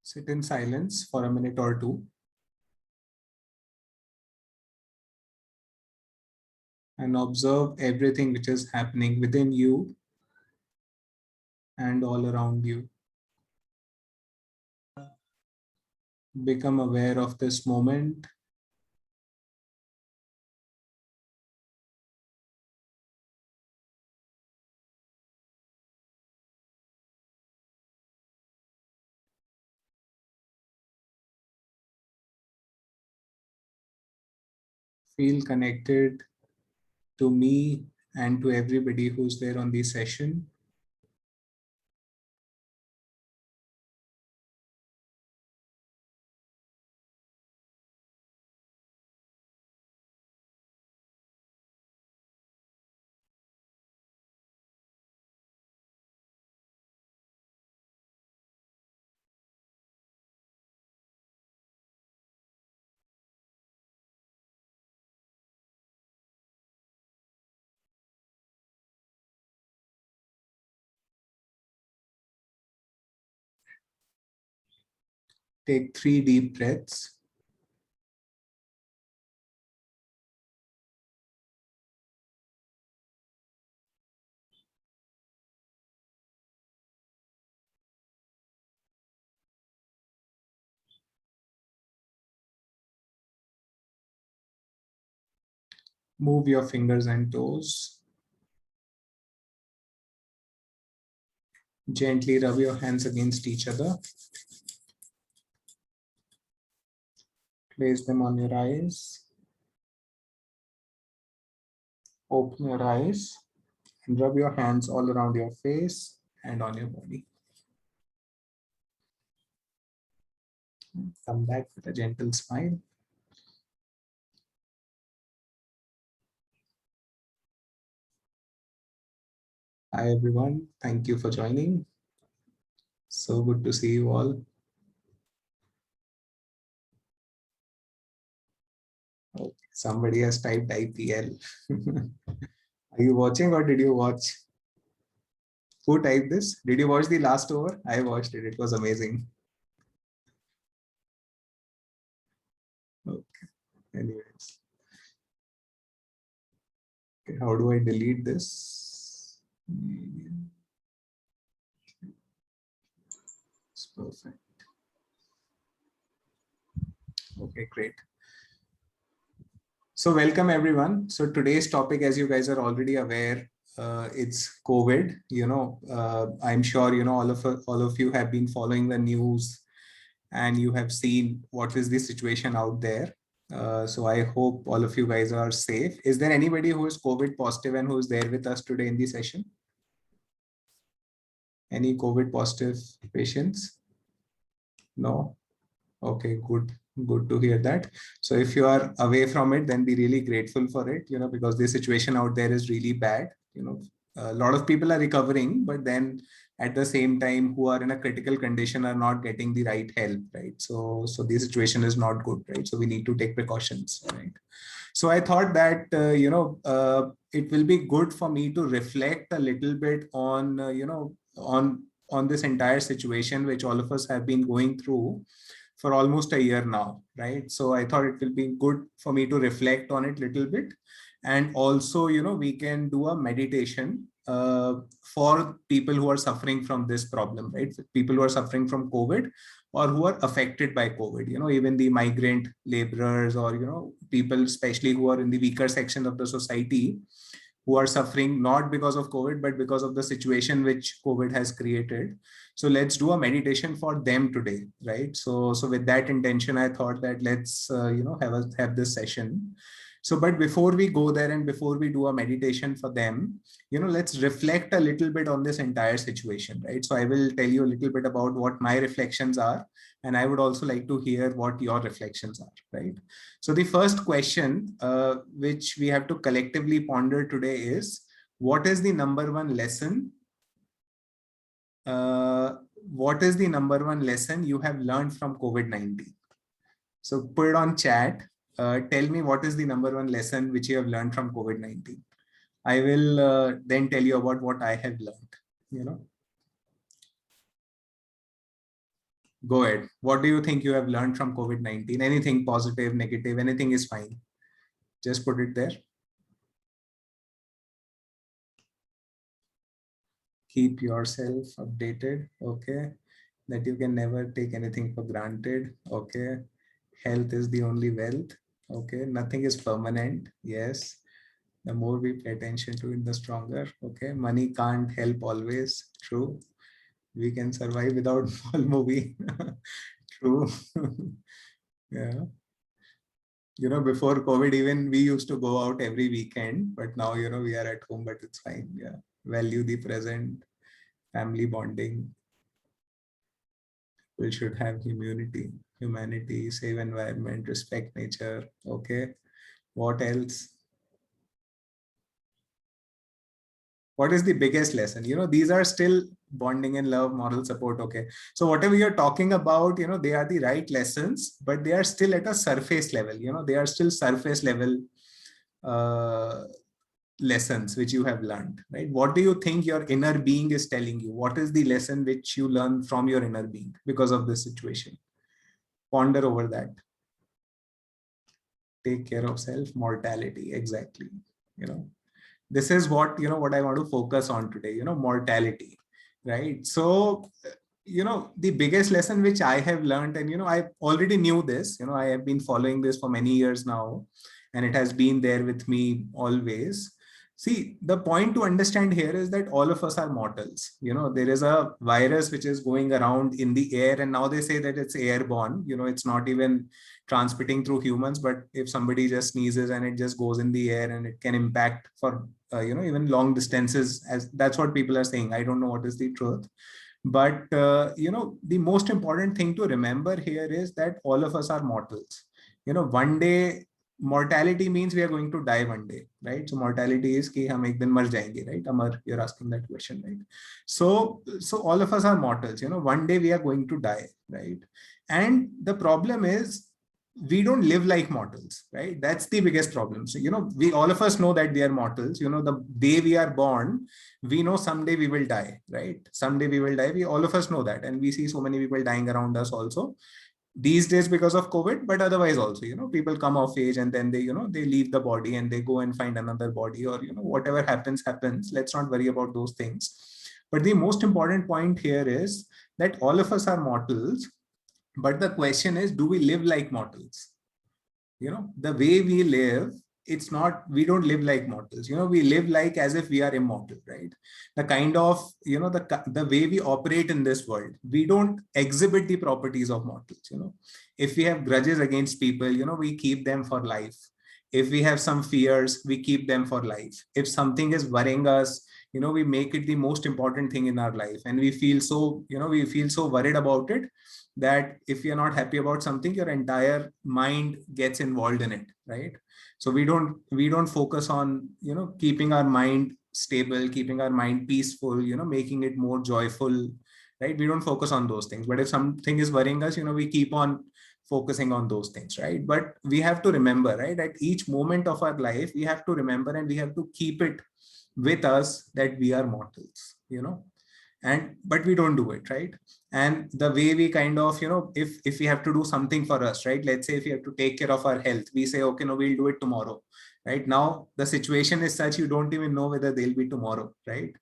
Sit in silence for a minute or two. And observe everything which is happening within you and all around you. Become aware of this moment. Feel connected to me and to everybody who's there on the session. Take 3 deep breaths. Move your fingers and toes. Gently rub your hands against each other. Place them on your eyes. Open your eyes and rub your hands all around your face and on your body. Come back with a gentle smile. Hi everyone, thank you for joining. So good to see you all. Okay, somebody has typed IPL. Are you watching or did you watch? Who typed this? Did you watch the last over? I watched it. It was amazing. Okay. Anyways. Okay, how do I delete this? It's perfect. Okay, great. So welcome everyone. So today's topic, as you guys are already aware, it's COVID. I'm sure all of you have been following the news, and you have seen what is the situation out there. So I hope all of you guys are safe. Is there anybody who is COVID positive and who is there with us today in the session? Any COVID positive patients? No? Okay, good. Good to hear that. So if you are away from it, then be really grateful for it, because the situation out there is really bad. A lot of people are recovering, but then at the same time, who are in a critical condition are not getting the right help, right? So the situation is not good, right? So we need to take precautions, right? So I thought that, it will be good for me to reflect a little bit on, on this entire situation, which all of us have been going through for almost a year now, right? So I thought it will be good for me to reflect on it a little bit. And also, we can do a meditation for people who are suffering from this problem, right? People who are suffering from COVID or who are affected by COVID, even the migrant laborers or, people especially who are in the weaker section of the society, who are suffering not because of COVID, but because of the situation which COVID has created. So let's do a meditation for them today, right? So with that intention, I thought that let's, have this session. So, but before we go there and before we do a meditation for them, let's reflect a little bit on this entire situation, right? So I will tell you a little bit about what my reflections are, and I would also like to hear what your reflections are, right? So the first question, which we have to collectively ponder today is, what is the number one lesson? What is the number one lesson you have learned from COVID-19? So put it on chat. Tell me what is the number one lesson which you have learned from COVID-19. I will then tell you about what I have learned, Go ahead. What do you think you have learned from COVID-19? Anything positive, negative, anything is fine. Just put it there. Keep yourself updated. Okay. That you can never take anything for granted. Okay. Health is the only wealth. Okay. Nothing is permanent. Yes. The more we pay attention to it, the stronger. Okay. Money can't help always. True. We can survive without mall movie. True. Yeah. Before COVID, even we used to go out every weekend, but now, we are at home, but it's fine. Yeah. Value the present, family bonding. We should have humanity, save environment, respect nature. Okay. What else? What is the biggest lesson? These are still bonding and love, moral support. Okay. So whatever you're talking about, they are the right lessons, but they are still at a surface level. They are still surface level uh, lessons which you have learned, right? What do you think your inner being is telling you? What is the lesson which you learn from your inner being because of this situation? Ponder over that. Take care of self, mortality. Exactly. This is what I want to focus on today, mortality, right? So, the biggest lesson which I have learned, and, I already knew this, I have been following this for many years now, and it has been there with me always. See, the point to understand here is that all of us are mortals. There is a virus which is going around in the air, and now they say that it's airborne. It's not even transmitting through humans, but if somebody just sneezes and it just goes in the air, and it can impact for even long distances, as that's what people are saying. I don't know what is the truth, but the most important thing to remember here is that all of us are mortals. One day, mortality means we are going to die one day, right? So mortality is ki hum ek din mar jayenge, right? Amar, you're asking that question, right? So all of us are mortals. One day we are going to die, right? And the problem is, we don't live like mortals, right? That's the biggest problem. So, we, all of us know that we are mortals. The day we are born, we know someday we will die, right? Someday we will die. We, all of us know that. And we see so many people dying around us also these days because of COVID, but otherwise also, people come of age and then they, they leave the body and they go and find another body, or, whatever happens, happens. Let's not worry about those things. But the most important point here is that all of us are mortals. But the question is, do we live like mortals? The way we live, it's not, we don't live like mortals. We live like as if we are immortal, right? The kind of, the way we operate in this world, we don't exhibit the properties of mortals. If we have grudges against people, we keep them for life. If we have some fears, we keep them for life. If something is worrying us, we make it the most important thing in our life, and we feel so, we feel so worried about it that if you're not happy about something, your entire mind gets involved in it, right? So we don't focus on, keeping our mind stable, keeping our mind peaceful, making it more joyful, right? We don't focus on those things. But if something is worrying us, we keep on focusing on those things, right? But we have to remember, right, at each moment of our life, we have to remember and we have to keep it with us that we are mortals, but we don't do it, right? And the way we kind of, if we have to do something for us, right? Let's say if we have to take care of our health, we say, okay, no, we'll do it tomorrow, right? Now the situation is such, you don't even know whether they'll be tomorrow, right?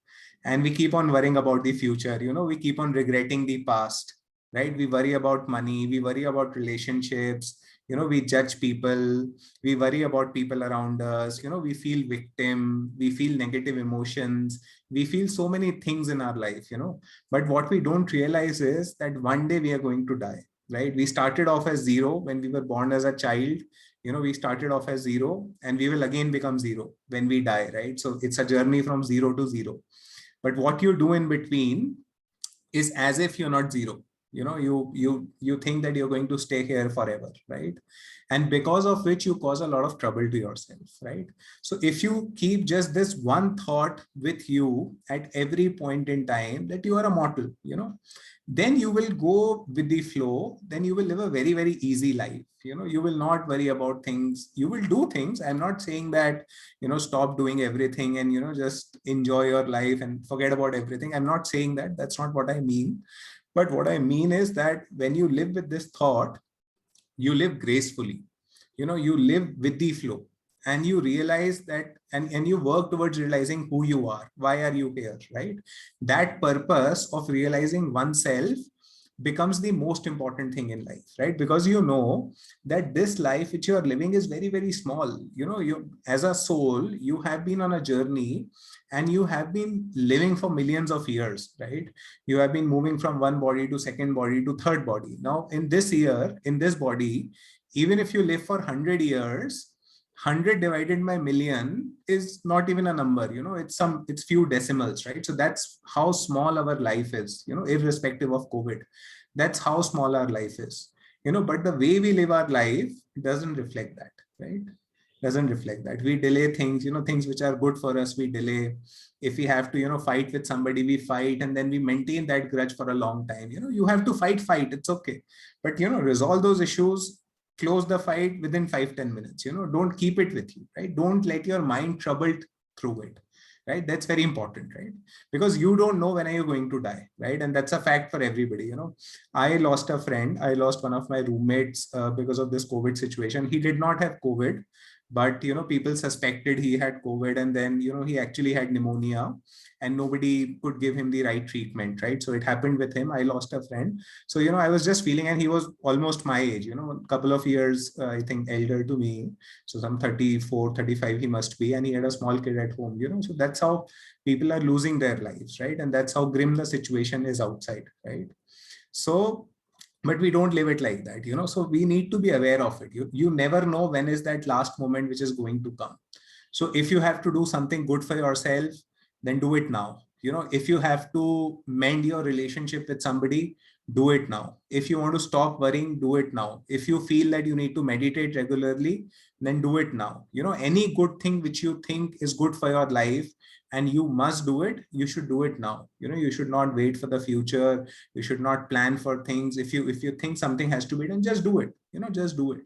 And we keep on worrying about the future, we keep on regretting the past, right? We worry about money, we worry about relationships, we judge people, we worry about people around us, we feel victim, we feel negative emotions, we feel so many things in our life, but what we don't realize is that one day we are going to die, right? We started off as zero when we were born as a child. We started off as zero, and we will again become zero when we die, right? So it's a journey from zero to zero. But what you do in between is as if you're not zero. You think that you're going to stay here forever, right? And because of which you cause a lot of trouble to yourself, right? So if you keep just this one thought with you at every point in time that you are a mortal, then you will go with the flow, then you will live a very, very easy life. You will not worry about things, you will do things. I'm not saying that, stop doing everything and, just enjoy your life and forget about everything. I'm not saying that, that's not what I mean. But what I mean is that when you live with this thought, you live gracefully, you live with the flow, and you realize that, and you work towards realizing who you are, why are you here, right? That purpose of realizing oneself becomes the most important thing in life, right? Because you know that this life which you are living is very, very small. You as a soul, you have been on a journey, and you have been living for millions of years, right? You have been moving from one body to second body to third body. Now in this year, in this body, even if you live for 100 years, 100 divided by million is not even a number. It's few decimals, right? So that's how small our life is, irrespective of COVID. That's how small our life is. But the way we live our life doesn't reflect that, right? Doesn't reflect that. We delay things, things which are good for us, we delay. If we have to, fight with somebody, we fight, and then we maintain that grudge for a long time. You have to fight, it's okay. But, resolve those issues, close the fight within 5-10 minutes. Don't keep it with you, right? Don't let your mind troubled through it, right? That's very important, right? Because you don't know when are you going to die, right? And that's a fact for everybody. I lost a friend. I lost one of my roommates because of this COVID situation. He did not have COVID, but people suspected he had COVID, and then he actually had pneumonia, and nobody could give him the right treatment, right? So it happened with him. I lost a friend. So I was just feeling, and he was almost my age, a couple of years I think elder to me, so some 34, 35 he must be, and he had a small kid at home. So that's how people are losing their lives, right? And that's how grim the situation is outside, right? So, but we don't live it like that. So we need to be aware of it. You never know when is that last moment which is going to come. So if you have to do something good for yourself, then do it now. If you have to mend your relationship with somebody, do it now. If you want to stop worrying, do it now. If you feel that you need to meditate regularly, then do it now. Any good thing which you think is good for your life and you must do it, you should do it now. You should not wait for the future. You should not plan for things. If you think something has to be done, just do it. Just do it.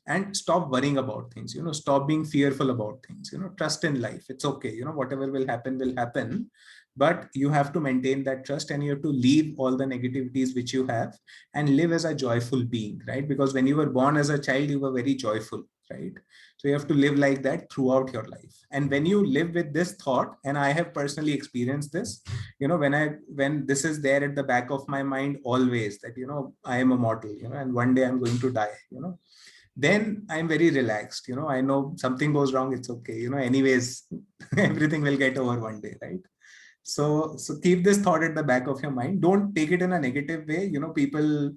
And stop worrying about things. Stop being fearful about things. Trust in life. It's okay. Whatever will happen. But you have to maintain that trust, and you have to leave all the negativities which you have and live as a joyful being, right? Because when you were born as a child, you were very joyful, right? So you have to live like that throughout your life. And when you live with this thought, and I have personally experienced this, when this is there at the back of my mind always, that, I am a mortal, and one day I'm going to die, then I'm very relaxed. I know something goes wrong, it's okay. Anyways, everything will get over one day, right? So keep this thought at the back of your mind. Don't take it in a negative way. People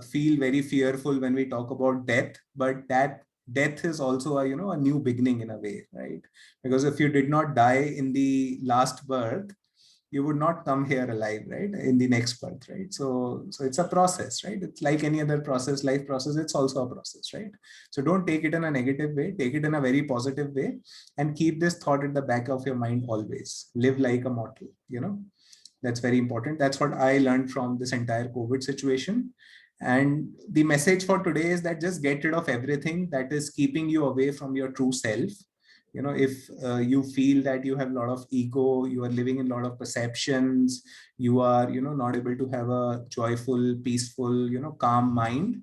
feel very fearful when we talk about death, but that death is also a new beginning in a way, right? Because if you did not die in the last birth, you would not come here alive, right? In the next birth, right? So it's a process, right? It's like any other process, life process, it's also a process, right? So don't take it in a negative way, take it in a very positive way, and keep this thought at the back of your mind always. Live like a mortal, that's very important. That's what I learned from this entire COVID situation. And the message for today is that just get rid of everything that is keeping you away from your true self. If you feel that you have a lot of ego, you are living in a lot of perceptions, you are not able to have a joyful, peaceful, calm mind,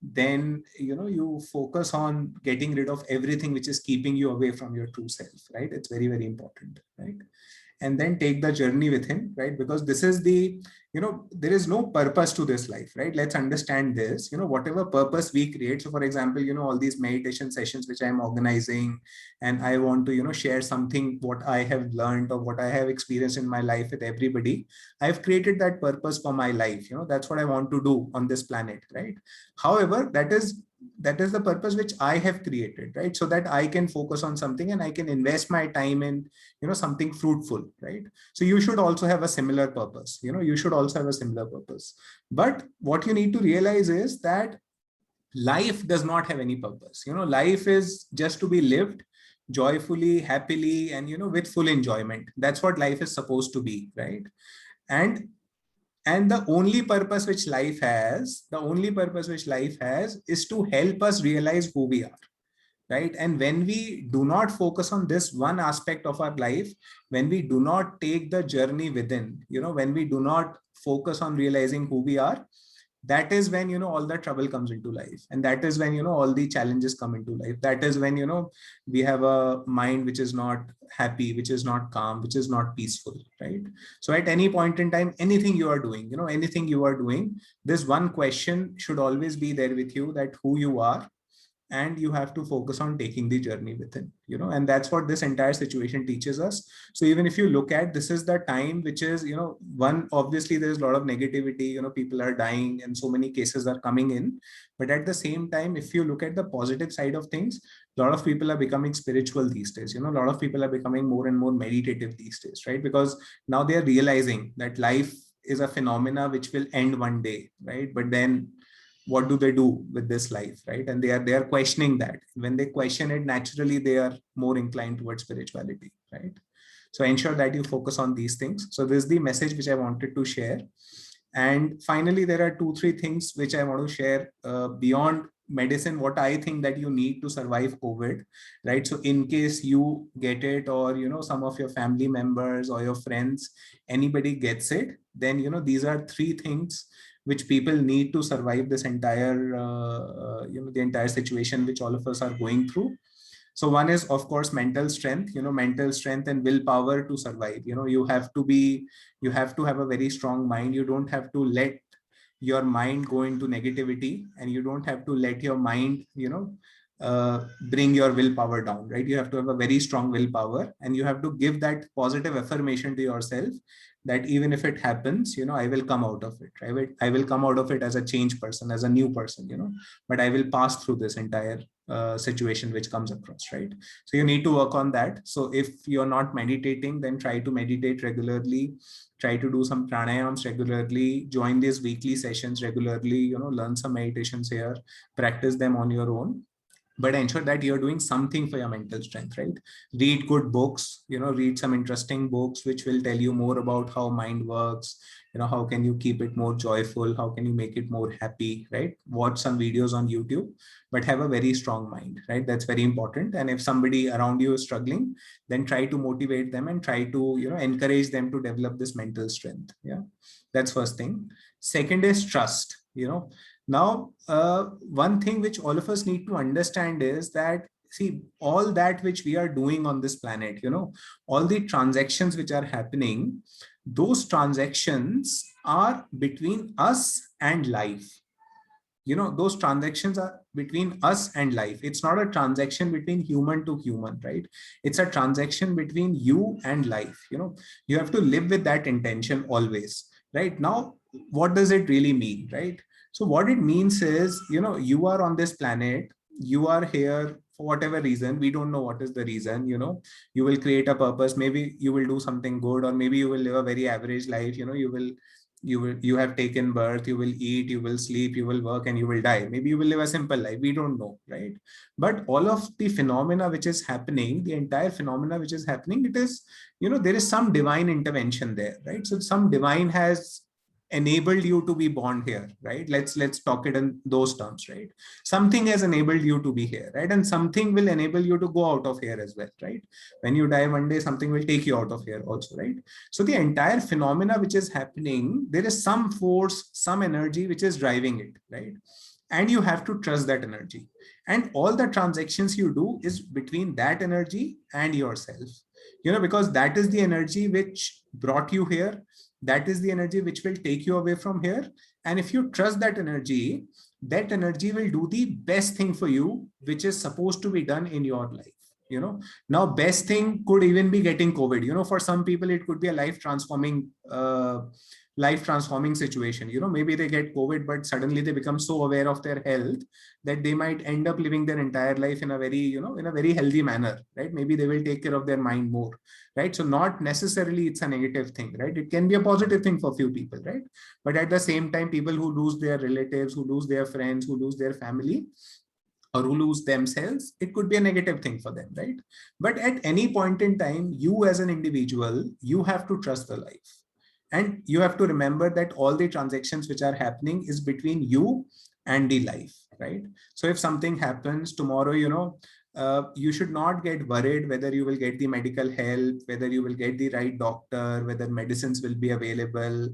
then you focus on getting rid of everything which is keeping you away from your true self, right? It's very, very important, right? And then take the journey with him, right? Because this is the, there is no purpose to this life, right? Let's understand this. Whatever purpose we create, so for example, all these meditation sessions which I'm organizing, and I want to share something what I have learned or what I have experienced in my life with everybody. I've created that purpose for my life. That's what I want to do on this planet, right? However, that is the purpose which I have created, right? So that I can focus on something and I can invest my time in something fruitful, right? So you should also have a similar purpose. You should also have a similar purpose. But what you need to realize is that life does not have any purpose. Life is just to be lived joyfully, happily, and with full enjoyment. That's what life is supposed to be, right? And the only purpose which life has is to help us realize who we are, right? And when we do not focus on this one aspect of our life, when we do not take the journey within, when we do not focus on realizing who we are, that is when all the trouble comes into life, and that is when all the challenges come into life. That is when we have a mind which is not happy, which is not calm, which is not peaceful, right? So at any point in time, anything you are doing, anything you are doing, this one question should always be there with you, that who you are, and you have to focus on taking the journey within, and that's what this entire situation teaches us. So even if you look at, this is the time which is, one, obviously there's a lot of negativity, people are dying and so many cases are coming in, but at the same time, if you look at the positive side of things, a lot of people are becoming spiritual these days, a lot of people are becoming more and more meditative these days, right? Because now they are realizing that life is a phenomena which will end one day, right? But then what do they do with this life, right? And they are questioning that. When they question it, naturally they are more inclined towards spirituality, right? So ensure that you focus on these things. So this is the message which I wanted to share. And finally, there are 2-3 things which I want to share beyond medicine, what I think that you need to survive COVID, right? So in case you get it, or some of your family members or your friends, anybody gets it, then these are 3 things which people need to survive this entire the entire situation which all of us are going through. So one is, of course, mental strength, mental strength and willpower to survive. You have to have a very strong mind. You don't have to let your mind go into negativity, and you don't have to let your mind, bring your willpower down, right? You have to have a very strong willpower, and you have to give that positive affirmation to yourself, that even if it happens, I will come out of it. I will come out of it as a changed person, as a new person, but I will pass through this entire situation which comes across, right? So you need to work on that. So if you're not meditating, then try to meditate regularly, try to do some pranayams regularly, join these weekly sessions regularly, learn some meditations here, practice them on your own, but ensure that you're doing something for your mental strength, right? Read good books, read some interesting books which will tell you more about how mind works, how can you keep it more joyful, how can you make it more happy, right? Watch some videos on YouTube, but have a very strong mind, right? That's very important. And if somebody around you is struggling, then try to motivate them and try to encourage them to develop this mental strength. Yeah, that's first thing. Second is trust. Now, one thing which all of us need to understand is that, see, all that which we are doing on this planet, all the transactions which are happening, those transactions are between us and life. Those transactions are between us and life. It's not a transaction between human to human, right? It's a transaction between you and life. You have to live with that intention always, right? Now, what does it really mean, right? So what it means is, you are on this planet, you are here for whatever reason. We don't know what is the reason. You will create a purpose. Maybe you will do something good, or maybe you will live a very average life. You have taken birth, you will eat, you will sleep, you will work, and you will die. Maybe you will live a simple life. We don't know, right? But all of the phenomena which is happening, the entire phenomena which is happening, it is, there is some divine intervention there, right? So some divine has enabled you to be born here, right? Let's talk it in those terms, right? Something has enabled you to be here, right? And something will enable you to go out of here as well, right? When you die one day, something will take you out of here also, right? So the entire phenomena which is happening, there is some force, some energy which is driving it, right? And you have to trust that energy, and all the transactions you do is between that energy and yourself, because that is the energy which brought you here. That is the energy which will take you away from here. And if you trust that energy will do the best thing for you, which is supposed to be done in your life. Now, best thing could even be getting COVID. For some people, it could be a life transforming situation. Maybe they get COVID, but suddenly they become so aware of their health that they might end up living their entire life in a very, in a very healthy manner, right? Maybe they will take care of their mind more, right? So not necessarily it's a negative thing, right? It can be a positive thing for few people, right? But at the same time, people who lose their relatives, who lose their friends, who lose their family, or who lose themselves, it could be a negative thing for them, right? But at any point in time, you as an individual, you have to trust the life. And you have to remember that all the transactions which are happening is between you and the life, right? So if something happens tomorrow, you should not get worried whether you will get the medical help, whether you will get the right doctor, whether medicines will be available,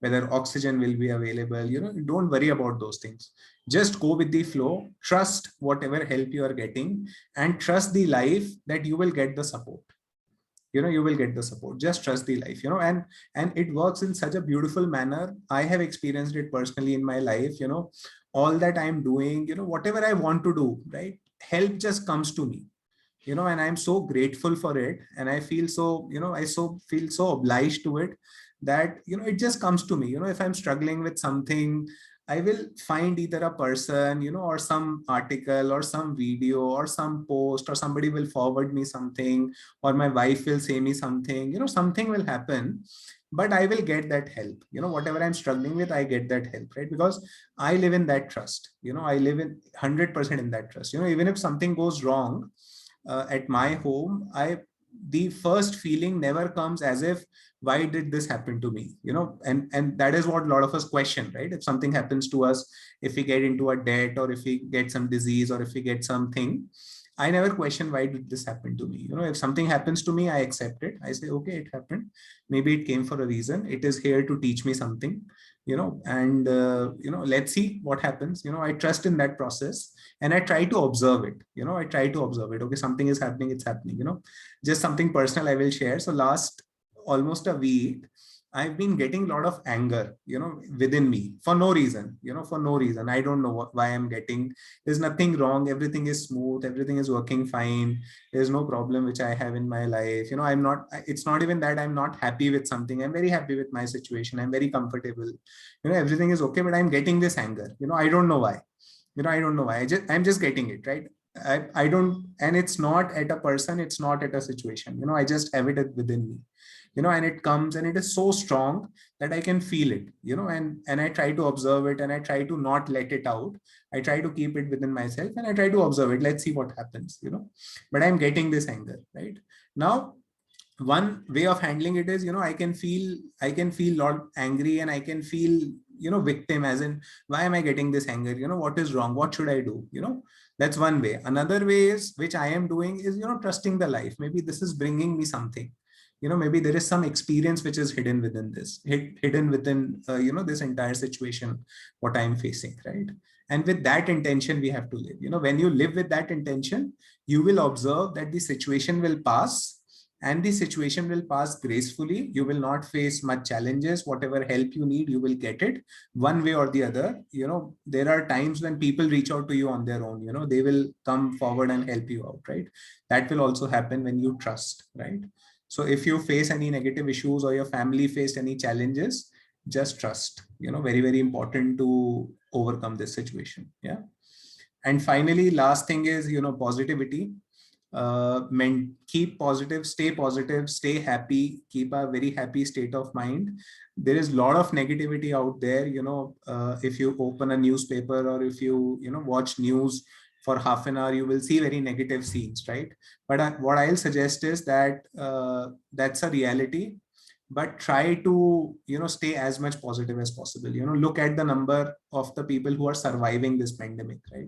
whether oxygen will be available. Don't worry about those things. Just go with the flow, trust whatever help you are getting, and trust the life that you will get the support. You will get the support. Just trust the life, and it works in such a beautiful manner. I have experienced it personally in my life. All that I'm doing, whatever I want to do, right, help just comes to me, and I'm so grateful for it. And I feel so, feel so obliged to it, that it just comes to me. If I'm struggling with something, I will find either a person, or some article or some video or some post, or somebody will forward me something, or my wife will say me something, something will happen, but I will get that help. Whatever I'm struggling with, I get that help, right? Because I live in that trust. I live in 100% in that trust. Even if something goes wrong, at my home, the first feeling never comes as if, why did this happen to me? And that is what a lot of us question, right? If something happens to us, if we get into a debt, or if we get some disease, or if we get something, I never question, why did this happen to me? If something happens to me, I accept it. I say, okay, it happened. Maybe it came for a reason. It is here to teach me something, and let's see what happens. I trust in that process, and I try to observe it. I try to observe it. Okay, something is happening, it's happening. Just something personal I will share. So last almost a week, I've been getting a lot of anger, within me, for no reason. For no reason. I don't know why I'm getting. There's nothing wrong. Everything is smooth. Everything is working fine. There's no problem which I have in my life. I'm not. It's not even that I'm not happy with something. I'm very happy with my situation. I'm very comfortable. Everything is okay. But I'm getting this anger. I don't know why. I don't know why. I'm just getting it, right? I don't, and it's not at a person. It's not at a situation. I just have it within me. And it comes, and it is so strong that I can feel it, and I try to observe it, and I try to not let it out. I try to keep it within myself, and I try to observe it. Let's see what happens, but I'm getting this anger right now. One way of handling it is, I can feel a lot angry, and I can feel, victim, as in, why am I getting this anger? What is wrong? What should I do? That's one way. Another way is, which I am doing, is, trusting the life. Maybe this is bringing me something. Maybe there is some experience which is hidden within this, hidden within, this entire situation, what I'm facing, right? And with that intention, we have to live. When you live with that intention, you will observe that the situation will pass, and the situation will pass gracefully. You will not face much challenges. Whatever help you need, you will get it one way or the other. There are times when people reach out to you on their own. They will come forward and help you out, right? That will also happen when you trust, right? So if you face any negative issues, or your family faced any challenges, just trust. Very, very important to overcome this situation. Yeah. And finally, last thing is, positivity. Keep positive, stay happy, keep a very happy state of mind. There is a lot of negativity out there. If you open a newspaper, or if you watch news for half an hour, you will see very negative scenes, right? But what I'll suggest is that, that's a reality, but try to stay as much positive as possible. Look at the number of the people who are surviving this pandemic, right?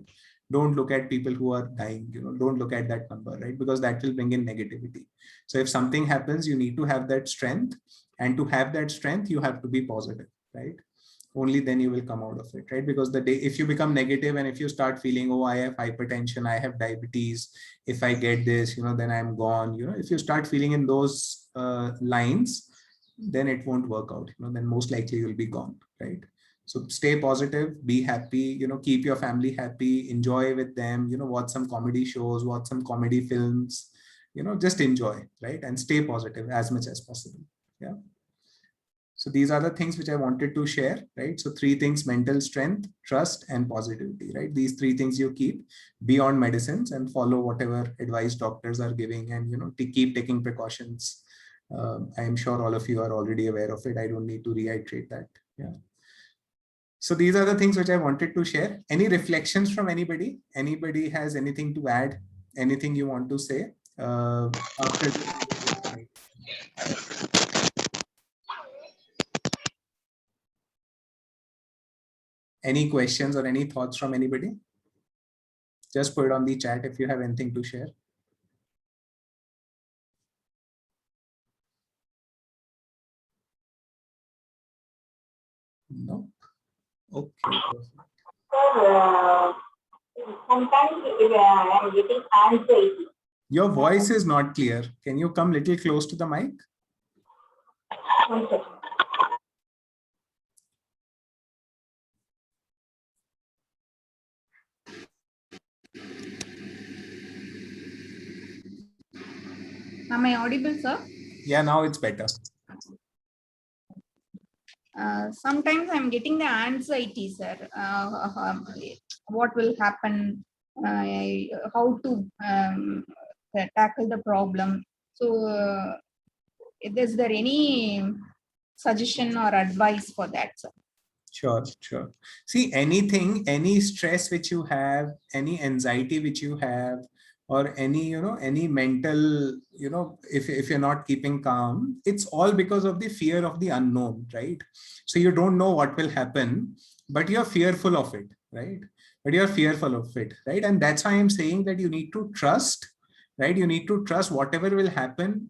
Don't look at people who are dying. Don't look at that number, right? Because that will bring in negativity. So if something happens, you need to have that strength, and to have that strength, you have to be positive, right? Only then you will come out of it, right? Because the day, if you become negative, and if you start feeling, oh, I have hypertension, I have diabetes, if I get this, then I'm gone. If you start feeling in those lines, then it won't work out. Then most likely you'll be gone, right? So stay positive, be happy, keep your family happy, enjoy with them, watch some comedy shows, watch some comedy films, just enjoy, right? And stay positive as much as possible. Yeah. So these are the things which I wanted to share, right? So three things: mental strength, trust, and positivity, right? These three things you keep beyond medicines, and follow whatever advice doctors are giving, and, to keep taking precautions. I am sure all of you are already aware of it. I don't need to reiterate that. Yeah. So these are the things which I wanted to share. Any reflections from anybody? Anybody has anything to add? Anything you want to say? After any questions or any thoughts from anybody? Just put it on the chat if you have anything to share. No. Okay. Sometimes I am getting anxiety. Your voice is not clear. Can you come little close to the mic? One second. Am I audible, sir? Yeah, now it's better. Sometimes I'm getting the anxiety, sir. What will happen? How to tackle the problem? So, is there any suggestion or advice for that, sir? Sure, sure. See, anything, any stress which you have, any anxiety which you have, or any, any mental, if you're not keeping calm, it's all because of the fear of the unknown, right? So you don't know what will happen, but you're fearful of it, right? But you're fearful of it, right? And that's why I'm saying that you need to trust, right? You need to trust whatever will happen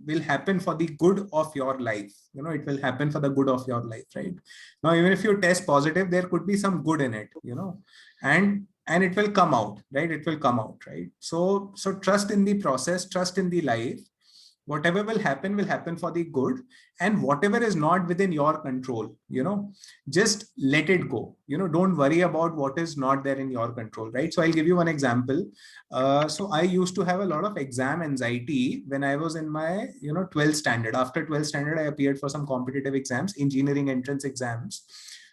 for the good of your life. It will happen for the good of your life, right? Now, even if you test positive, there could be some good in it, and it will come out, right? It will come out, right? So trust in the process, trust in the life. Whatever will happen for the good, and whatever is not within your control, just let it go. Don't worry about what is not there in your control, right? So I'll give you one example. So I used to have a lot of exam anxiety when I was in my 12th standard. After 12th standard, I appeared for some competitive exams, engineering entrance exams.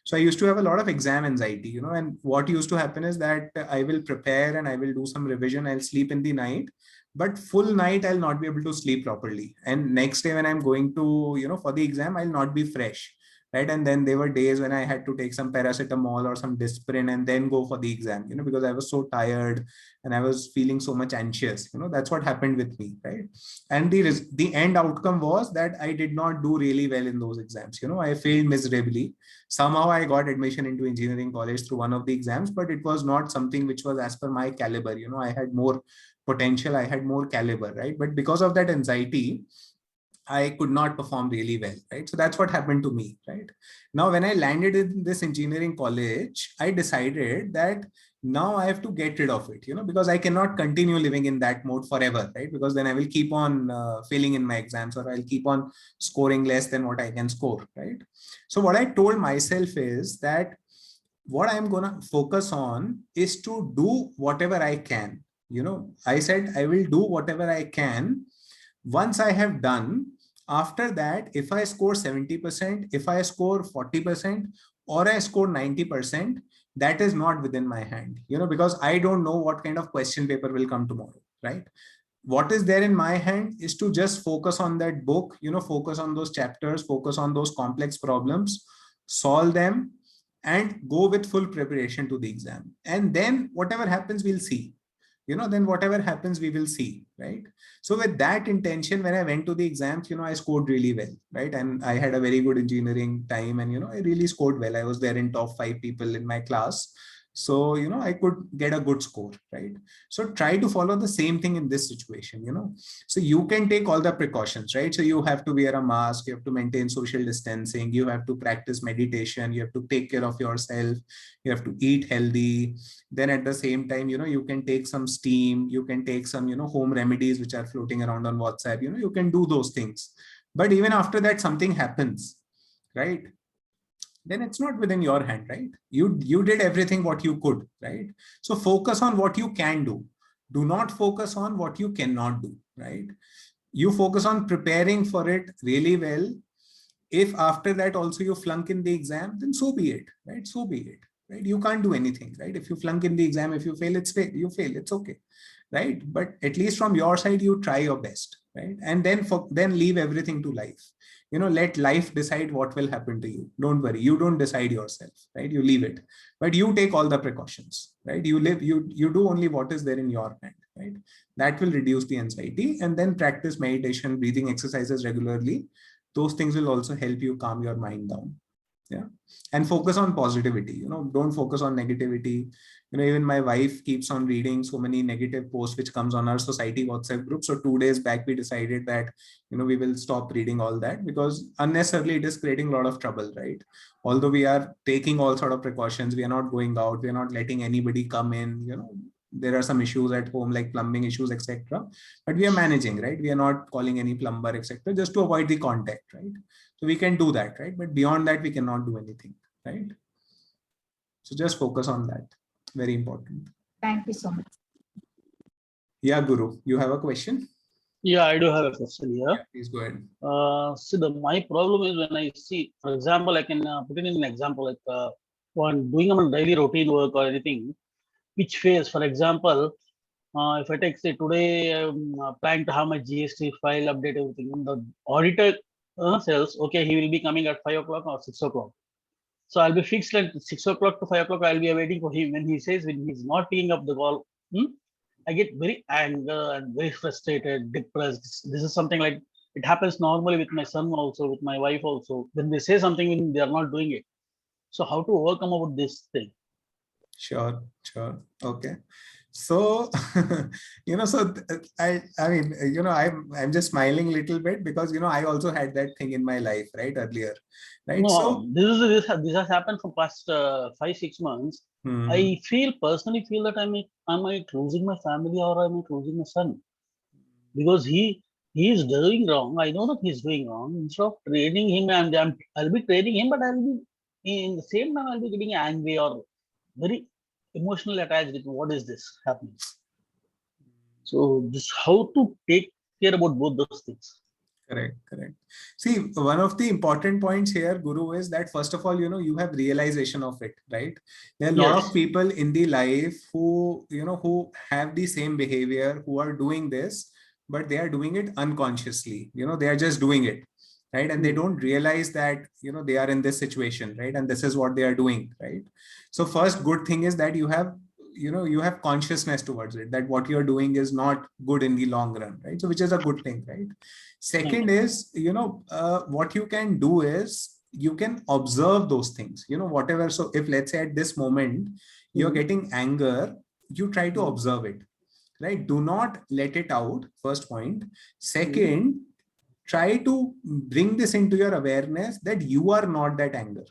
So I used to have a lot of exam anxiety, and what used to happen is that I will prepare and I will do some revision. I'll sleep in the night, but full night I'll not be able to sleep properly. And next day when I'm going to, for the exam, I'll not be fresh, right? And then there were days when I had to take some paracetamol or some Disprin and then go for the exam, because I was so tired and I was feeling so much anxious. That's what happened with me, right? And the end outcome was that I did not do really well in those exams. I failed miserably. Somehow I got admission into engineering college through one of the exams, but it was not something which was as per my caliber. I had more potential, I had more caliber, right? But because of that anxiety, I could not perform really well, right? So that's what happened to me, right? Now, when I landed in this engineering college, I decided that now I have to get rid of it, because I cannot continue living in that mode forever, right? Because then I will keep on failing in my exams, or I'll keep on scoring less than what I can score, right? So what I told myself is that what I'm going to focus on is to do whatever I can. I said I will do whatever I can. Once I have done, after that, if I score 70%, if I score 40%, or I score 90%, that is not within my hand, because I don't know what kind of question paper will come tomorrow, right? What is there in my hand is to just focus on that book, focus on those chapters, focus on those complex problems, solve them, and go with full preparation to the exam. And then whatever happens, we'll see. Then whatever happens, we will see, right? So with that intention, when I went to the exams, I scored really well, right? And I had a very good engineering time, and I really scored well. I was there in top 5 people in my class. So, I could get a good score, right? So try to follow the same thing in this situation, So you can take all the precautions, right? So you have to wear a mask, you have to maintain social distancing, you have to practice meditation, you have to take care of yourself, you have to eat healthy. Then at the same time, you can take some steam, you can take some, home remedies which are floating around on WhatsApp, you can do those things. But even after that, something happens, right? Then it's not within your hand, right? You did everything what you could, right? So focus on what you can do. Do not focus on what you cannot do, right? You focus on preparing for it really well. If after that also you flunk in the exam, then so be it, right? So be it, right? You can't do anything, right? If you flunk in the exam, if you fail, you fail, it's okay, right? But at least from your side, you try your best, right? And then leave everything to life. Let life decide what will happen to you. Don't worry, you don't decide yourself, right? You leave it, but you take all the precautions, right? You do only what is there in your hand, right? That will reduce the anxiety. And then practice meditation, breathing exercises regularly. Those things will also help you calm your mind down. Yeah. And focus on positivity, don't focus on negativity. Even my wife keeps on reading so many negative posts which comes on our society WhatsApp group. So 2 days back, we decided that, we will stop reading all that, because unnecessarily it is creating a lot of trouble, right? Although we are taking all sort of precautions, we are not going out, we are not letting anybody come in, there are some issues at home like plumbing issues, etc. But we are managing, right? We are not calling any plumber, etc., just to avoid the contact, right? So we can do that, right? But beyond that, we cannot do anything, right? So just focus on that. Very important. Thank you so much. Yeah, Guru, you have a question? Yeah, I do have a question here. Yeah, please go ahead. See, my problem is when I see, for example, I can put it in an example, like when doing a daily routine work or anything, which phase, for example, if I take, say, today I'm planning to have my GST file update, everything, and the auditor says, okay, he will be coming at 5 o'clock or 6 o'clock. So I'll be fixed at 6 o'clock to 5 o'clock. I'll be waiting for him. When he says, when he's not picking up the call, I get very angry and very frustrated, depressed. This is something like it happens normally with my son also, with my wife also. When they say something, when they are not doing it. So how to overcome about this thing? Sure. Okay. So, I mean, I'm just smiling a little bit because, I also had that thing in my life, right, earlier, right? No, So this has happened for past 5-6 months. Mhm. I personally feel that am I losing my family or am I losing my son? Because he is doing wrong. I know that he's doing wrong. Instead of training him, and I'll be training him, but I'll be in the same time I'll be getting angry or very emotionally attached with what is this happening. So this how to take care about both those things. Correct. See, one of the important points here, Guru, is that first of all, you have realization of it, right? There are a lot Yes. of people in the life who, who have the same behavior, who are doing this, but they are doing it unconsciously. They are just doing it, right? And they don't realize that, they are in this situation, right? And this is what they are doing, right? So first good thing is that you have consciousness towards it, that what you're doing is not good in the long run, right? So which is a good thing, right? Second is, what you can do is you can observe those things, whatever. So if let's say at this moment you're getting anger, you try to observe it, right? Do not let it out. First point. Second, try to bring this into your awareness that you are not that anger.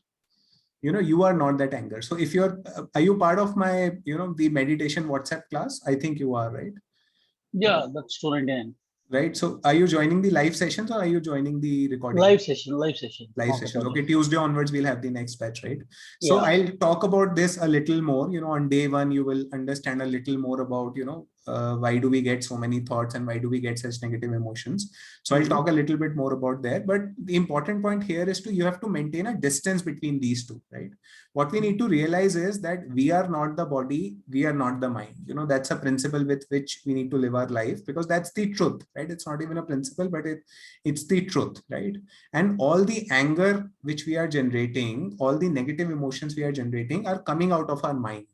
You are not that anger. So if are you part of my, the meditation WhatsApp class? I think you are, right? Yeah, that's 299. Right. So are you joining the live sessions or are you joining the recording? Live session. Live session. Okay. Tuesday onwards, we'll have the next batch, right? So Yeah. I'll talk about this a little more, on day one, you will understand a little more about, why do we get so many thoughts and why do we get such negative emotions. So I'll talk a little bit more about that. But the important point here is you have to maintain a distance between these two, right? What we need to realize is that we are not the body, we are not the mind. That's a principle with which we need to live our life, because that's the truth, right? It's not even a principle, but it's the truth, right? And all the anger which we are generating, all the negative emotions we are generating are coming out of our mind,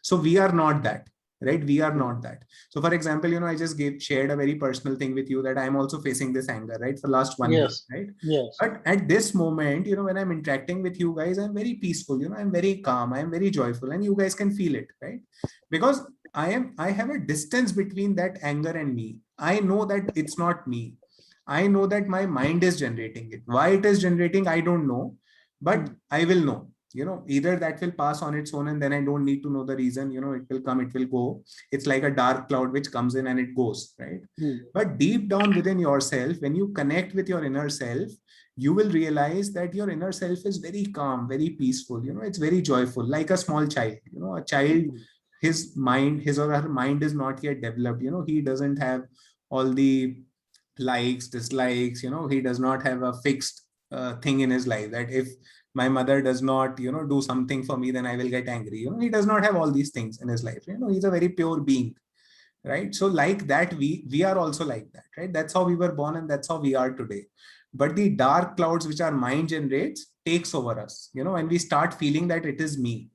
so we are not that, right? We are not that. So for example, I just shared a very personal thing with you that I'm also facing this anger, right? For last 1 week, right? Yes. But at this moment, when I'm interacting with you guys, I'm very peaceful, I'm very calm, I'm very joyful, and you guys can feel it, right? Because I have a distance between that anger and me. I know that it's not me. I know that my mind is generating it. Why it is generating, I don't know, but I will know. Either that will pass on its own and then I don't need to know the reason. It will come, it will go. It's like a dark cloud which comes in and it goes, right? But deep down within yourself, when you connect with your inner self, you will realize that your inner self is very calm, very peaceful. It's very joyful, like a small child. A child, his or her mind is not yet developed. He doesn't have all the likes, dislikes. He does not have a fixed thing in his life that if my mother does not, do something for me, then I will get angry. He does not have all these things in his life. He's a very pure being, right? So like that, we are also like that, right? That's how we were born and that's how we are today. But the dark clouds which our mind generates takes over us, and we start feeling that it is me.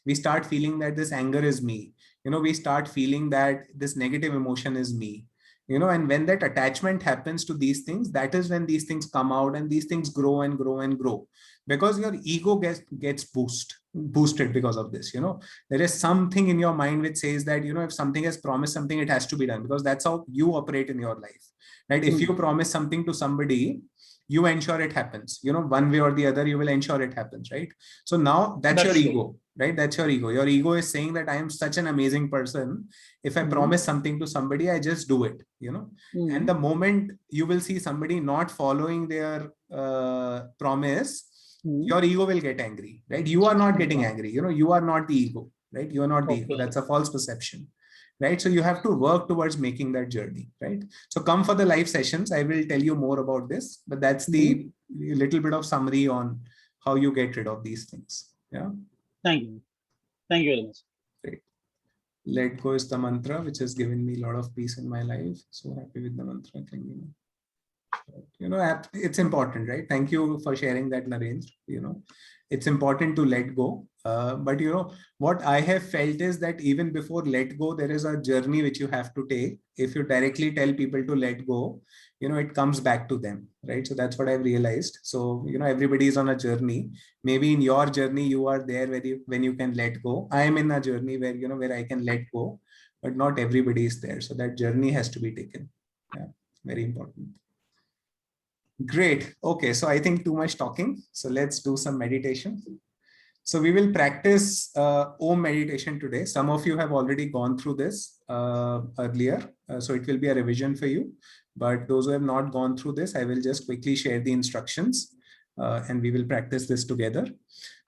We start feeling that this anger is me. We start feeling that this negative emotion is me. And when that attachment happens to these things, that is when these things come out and these things grow and grow and grow, because your ego gets boosted because of this. There is something in your mind which says that, if something has promised something, it has to be done, because that's how you operate in your life, right? If you promise something to somebody, you ensure it happens, one way or the other, you will ensure it happens, right? So now that's your ego, right? That's your ego. Your ego is saying that I am such an amazing person. If I promise something to somebody, I just do it, and the moment you will see somebody not following their promise, your ego will get angry, right? You are not getting angry, you are not the ego, right? You are not the ego. That's a false perception, right? So you have to work towards making that journey, right? So come for the live sessions. I will tell you more about this, but that's the little bit of summary on how you get rid of these things. Yeah. Thank you. Thank you very much. Great. Let go is the mantra which has given me a lot of peace in my life. So happy with the mantra. It's important, right? Thank you for sharing that, Narendra. It's important to let go. But what I have felt is that even before let go, there is a journey which you have to take. If you directly tell people to let go, it comes back to them, right? So that's what I've realized. So, everybody is on a journey. Maybe in your journey, you are there when you can let go. I am in a journey where, where I can let go, but not everybody is there. So that journey has to be taken. Yeah, very important. Great. Okay, so I think too much talking. So let's do some meditation. So we will practice Om meditation today. Some of you have already gone through this earlier. So it will be a revision for you. But those who have not gone through this, I will just quickly share the instructions and we will practice this together.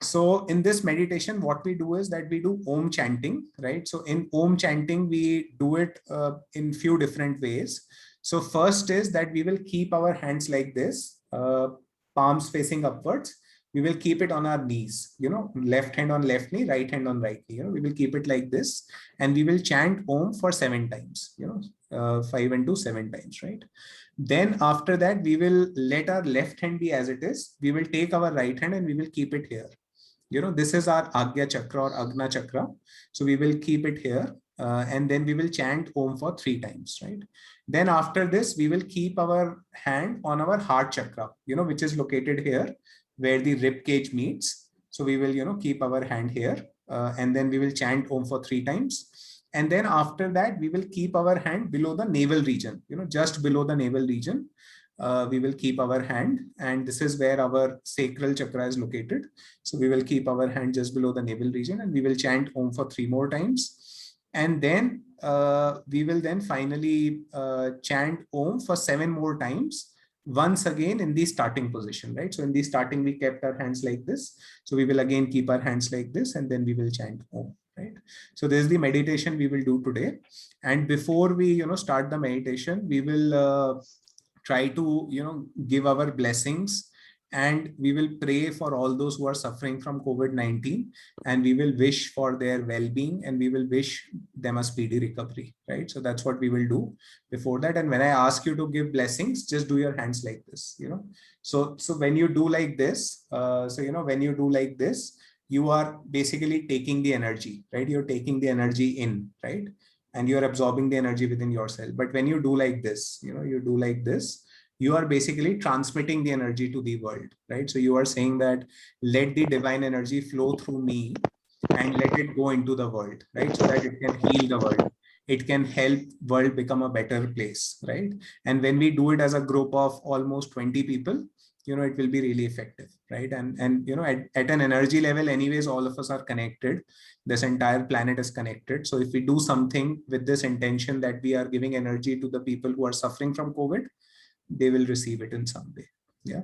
So in this meditation, what we do is that we do Om chanting, right? So in Om chanting, we do it in few different ways. So first is that we will keep our hands like this, palms facing upwards. We will keep it on our knees, left hand on left knee, right hand on right knee. We will keep it like this, and we will chant Om for 7 times, 5 and 2, 7 times, right? Then after that, we will let our left hand be as it is. We will take our right hand and we will keep it here. This is our Agya Chakra or Agna Chakra. So we will keep it here. And then we will chant Om for 3 times, right? Then after this, we will keep our hand on our heart chakra, which is located here where the rib cage meets. So we will, keep our hand here and then we will chant Om for 3 times. And then after that, we will keep our hand below the navel region, just below the navel region. We will keep our hand, and this is where our sacral chakra is located. So we will keep our hand just below the navel region and we will chant Om for 3 more times. And then we will then finally chant Om for 7 more times, once again in the starting position, right? So in the starting, we kept our hands like this. So we will again keep our hands like this, and then we will chant Om, right? So this is the meditation we will do today. And before we, start the meditation, we will try to, give our blessings, and we will pray for all those who are suffering from COVID-19, and we will wish for their well-being, and we will wish them a speedy recovery, right? So that's what we will do before that. And when I ask you to give blessings, just do your hands like this, So when you do like this, when you do like this, you are basically taking the energy, right? You're taking the energy in, right? And you're absorbing the energy within yourself. But when you do like this, you do like this, you are basically transmitting the energy to the world, right? So you are saying that let the divine energy flow through me and let it go into the world, right? So that it can heal the world. It can help world become a better place, right? And when we do it as a group of almost 20 people, it will be really effective, right? And at an energy level, anyways, all of us are connected. This entire planet is connected. So if we do something with this intention that we are giving energy to the people who are suffering from COVID, they will receive it in some way. Yeah.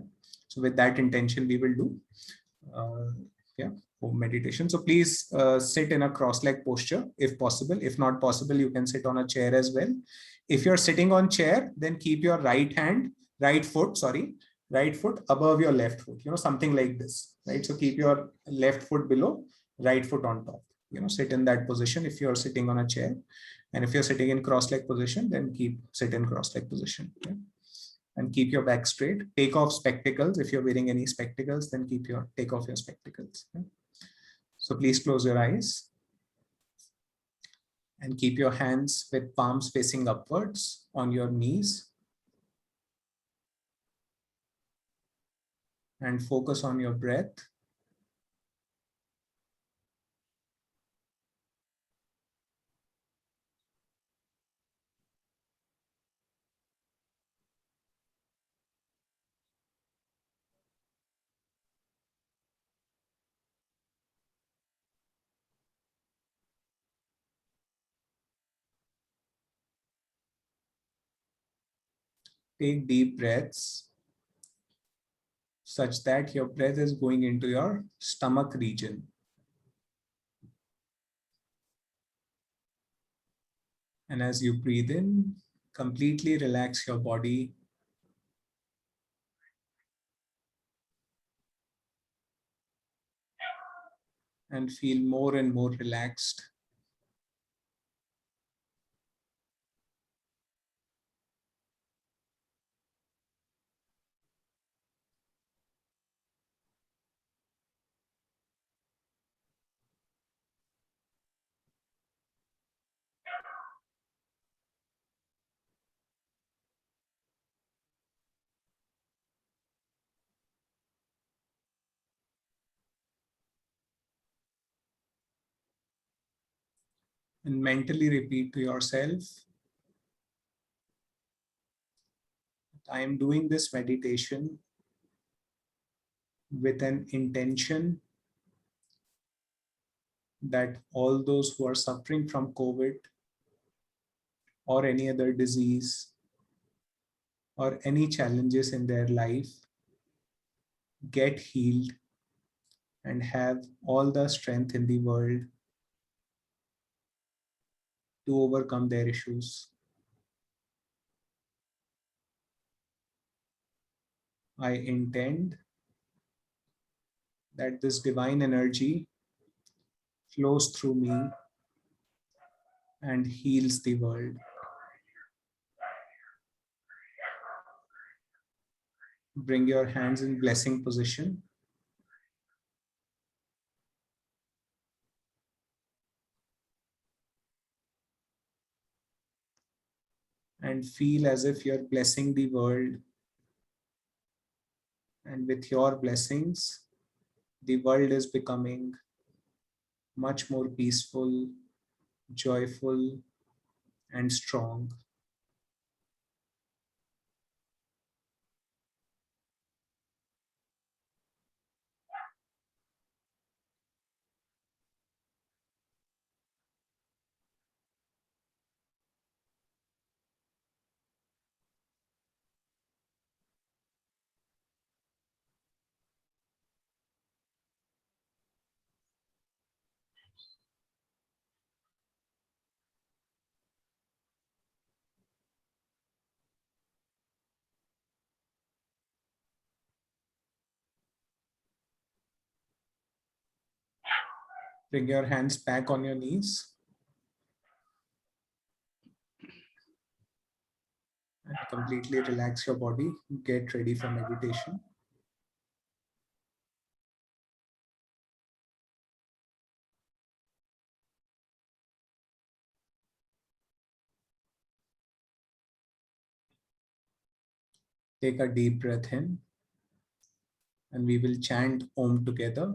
So with that intention, we will do Om meditation. So please sit in a cross-leg posture if possible. If not possible, you can sit on a chair as well. If you're sitting on chair, then keep your right foot above your left foot, something like this, right? So keep your left foot below, right foot on top, sit in that position if you're sitting on a chair. And if you're sitting in cross-leg position, then sit in cross-leg position. Okay? And keep your back straight. Take off spectacles. If you're wearing any spectacles, then take off your spectacles. Okay? So please close your eyes. And keep your hands with palms facing upwards on your knees. And focus on your breath. Take deep breaths such that your breath is going into your stomach region. And as you breathe in, completely relax your body. And feel more and more relaxed. And mentally repeat to yourself, I am doing this meditation with an intention that all those who are suffering from COVID or any other disease or any challenges in their life get healed and have all the strength in the world to overcome their issues. I intend that this divine energy flows through me and heals the world. Bring your hands in blessing position. And feel as if you're blessing the world. And with your blessings, the world is becoming much more peaceful, joyful, and strong. Bring your hands back on your knees. And completely relax your body. Get ready for meditation. Take a deep breath in. And we will chant Om together.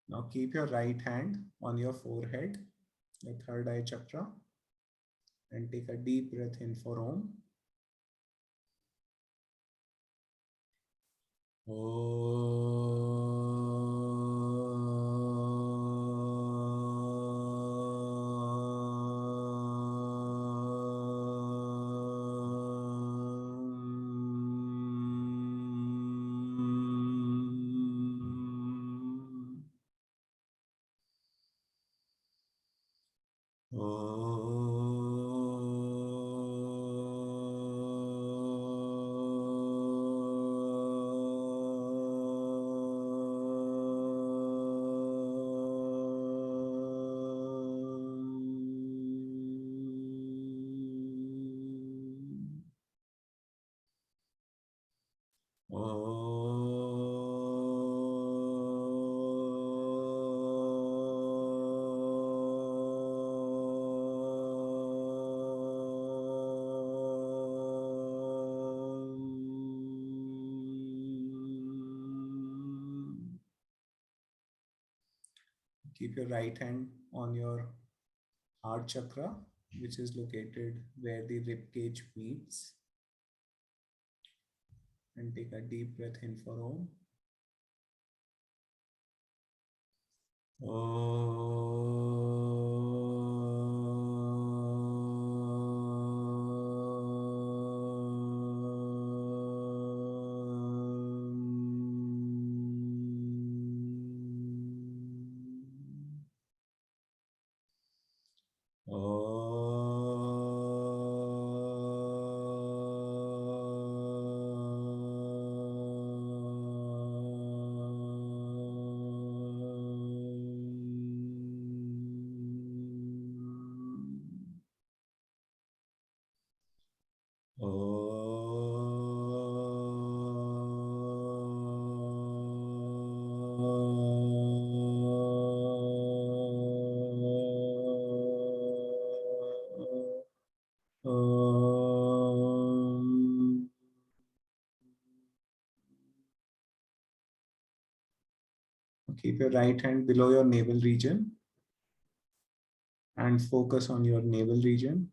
Now keep your right hand on your forehead, the third eye chakra, and take a deep breath in for Om. Keep your right hand on your heart chakra, which is located where the rib cage meets, and take a deep breath in for Om. Keep your right hand below your navel region and focus on your navel region.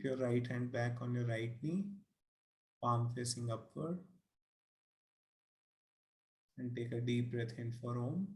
your right hand back on your right knee, palm facing upward. And take a deep breath in for Om.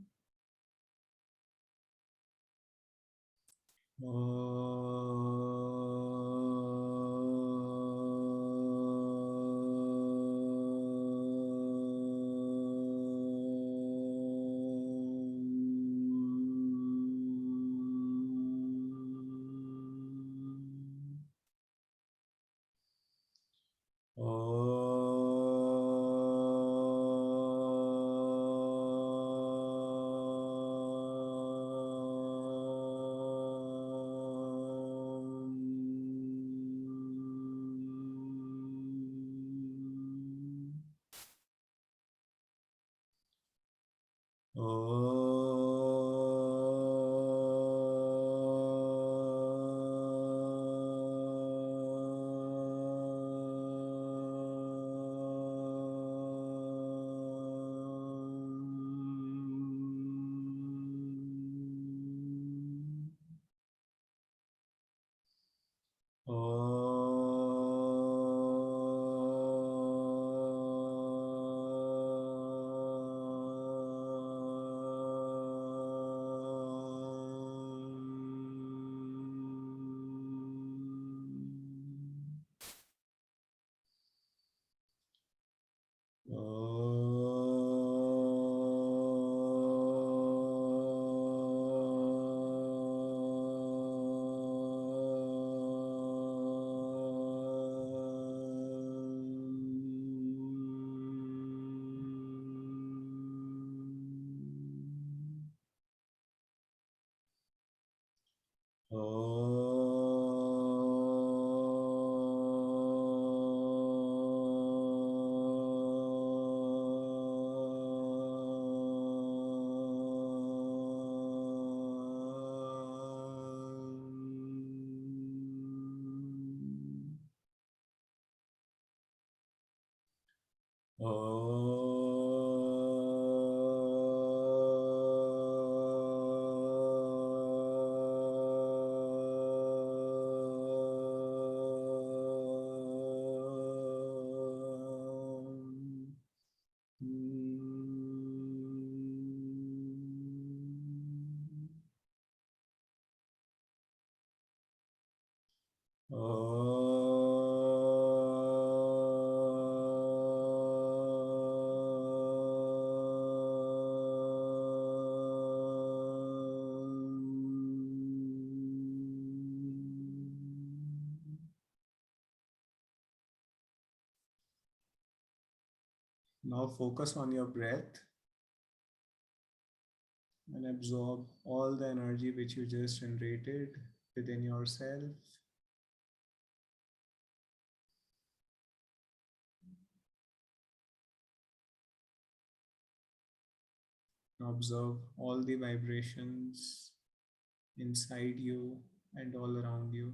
Now focus on your breath and absorb all the energy which you just generated within yourself. Observe all the vibrations inside you and all around you.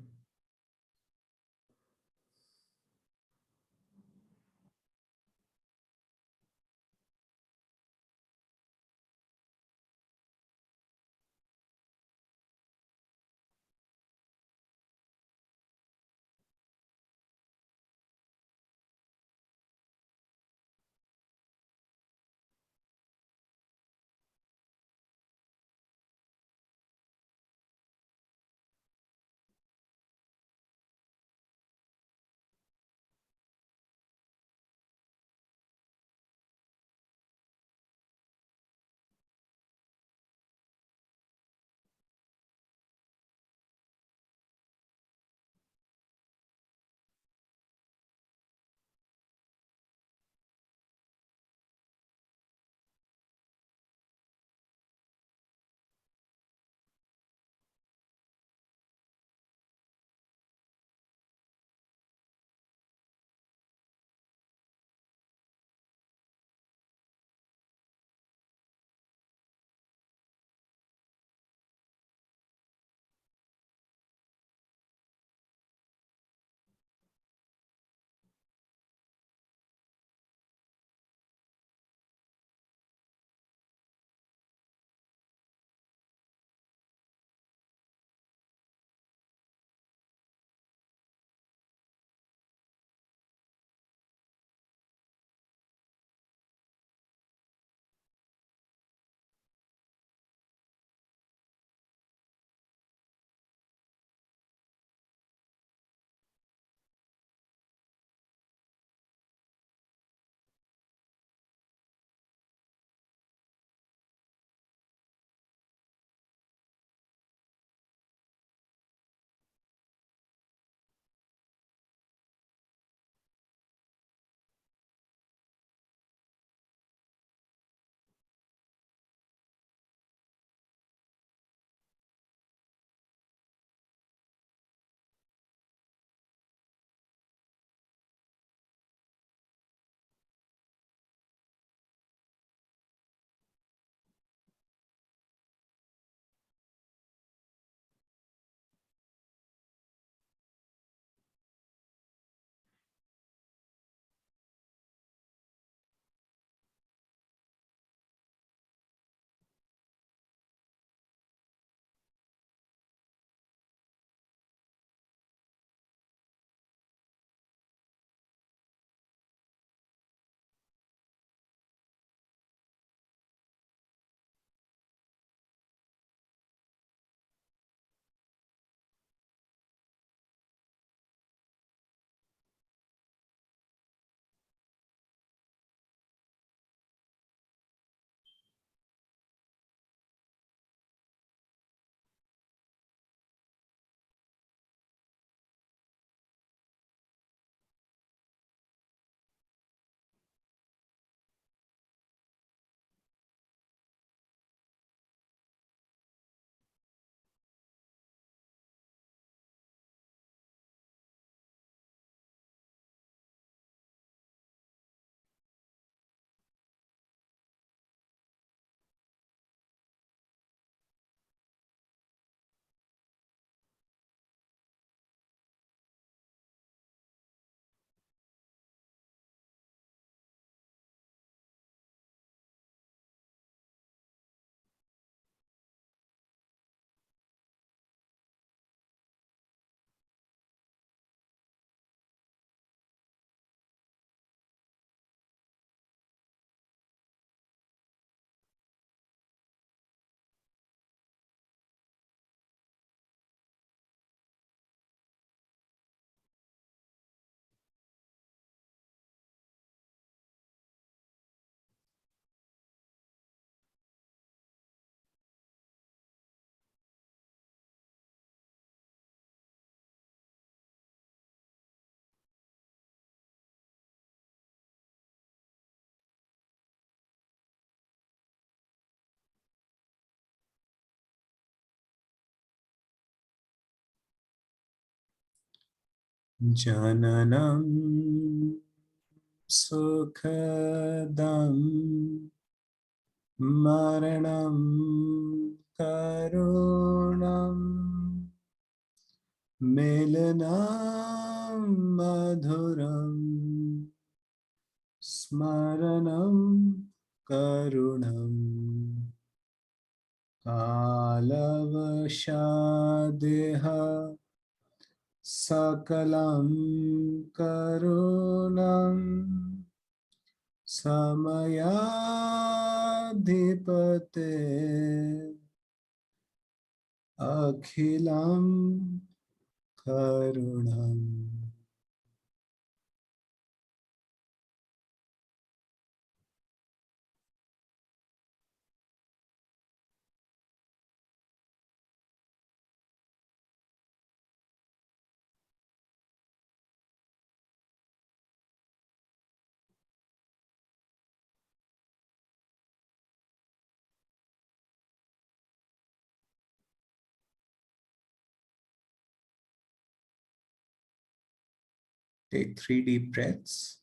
Jananam sukhadam maranam karunam milanam madhuram smaranam karunam kalavashadeha sakalam karunam samayadhipate akhilam karunam. Take 3 deep breaths.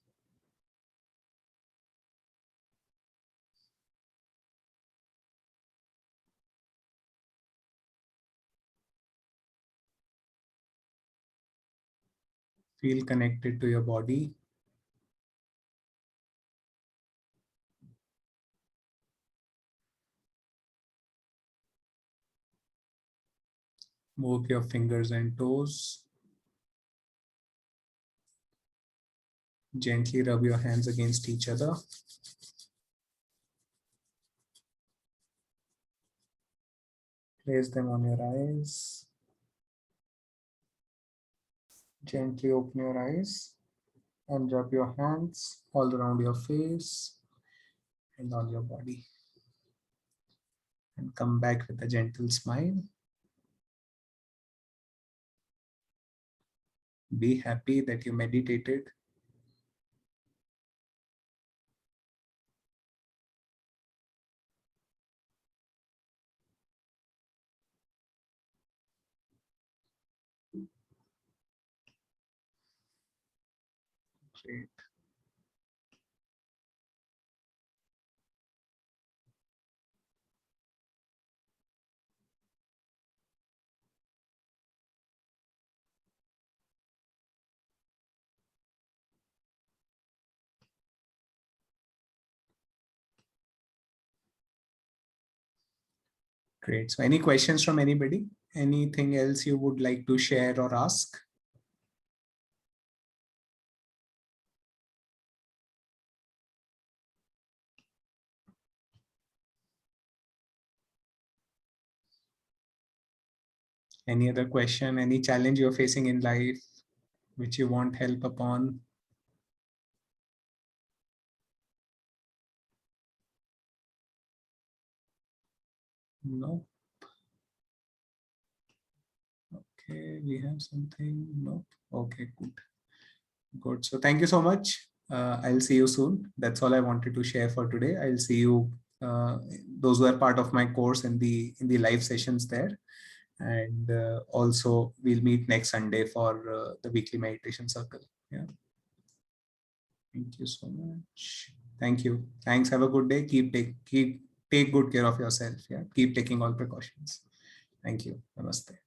Feel connected to your body. Move your fingers and toes. Gently rub your hands against each other. Place them on your eyes. Gently open your eyes and rub your hands all around your face and on your body. And come back with a gentle smile. Be happy that you meditated. Great. Great. So any questions from anybody? Anything else you would like to share or ask? Any other question, any challenge you're facing in life which you want help upon? No. Okay, we have something. Nope. Okay, good. Good. So thank you so much. I'll see you soon. That's all I wanted to share for today. I'll see you, those who are part of my course in the live sessions there. And also we'll meet next Sunday for the weekly meditation circle. Yeah. Thank you so much. Thank you. Thanks. Have a good day. Keep take good care of yourself. Yeah. Keep taking all precautions. Thank you. Namaste.